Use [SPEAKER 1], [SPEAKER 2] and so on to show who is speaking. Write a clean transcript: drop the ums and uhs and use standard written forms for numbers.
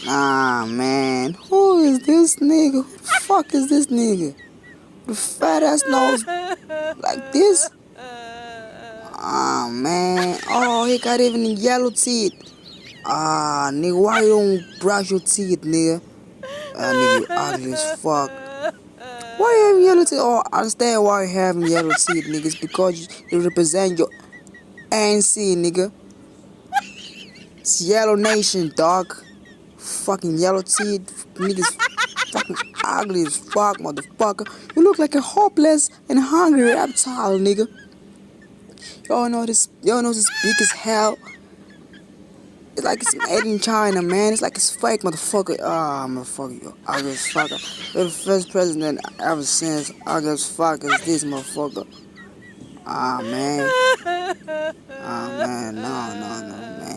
[SPEAKER 1] Nah, man. Who is this nigga? Who the fuck is this nigga? The fat ass nose like this? Ah, man. Oh, he got even yellow teeth. Ah, nigga, why you don't brush your teeth, nigga? Ah, nigga, you ugly as fuck. Why you having yellow teeth? Oh, I understand why you having yellow teeth, nigga. It's because you represent your ANC, nigga. It's Yellow Nation, dog. Fucking yellow teeth, niggas fucking ugly as fuck, motherfucker. You look like a hopeless and hungry reptile, nigga. Y'all know this big as hell. It's like it's made in China, man. It's like it's fake, motherfucker. Ah, motherfucker, you ugly as fucker. You're the first president ever since ugly as fuck is this motherfucker. Ah, man. Ah, man, no, man.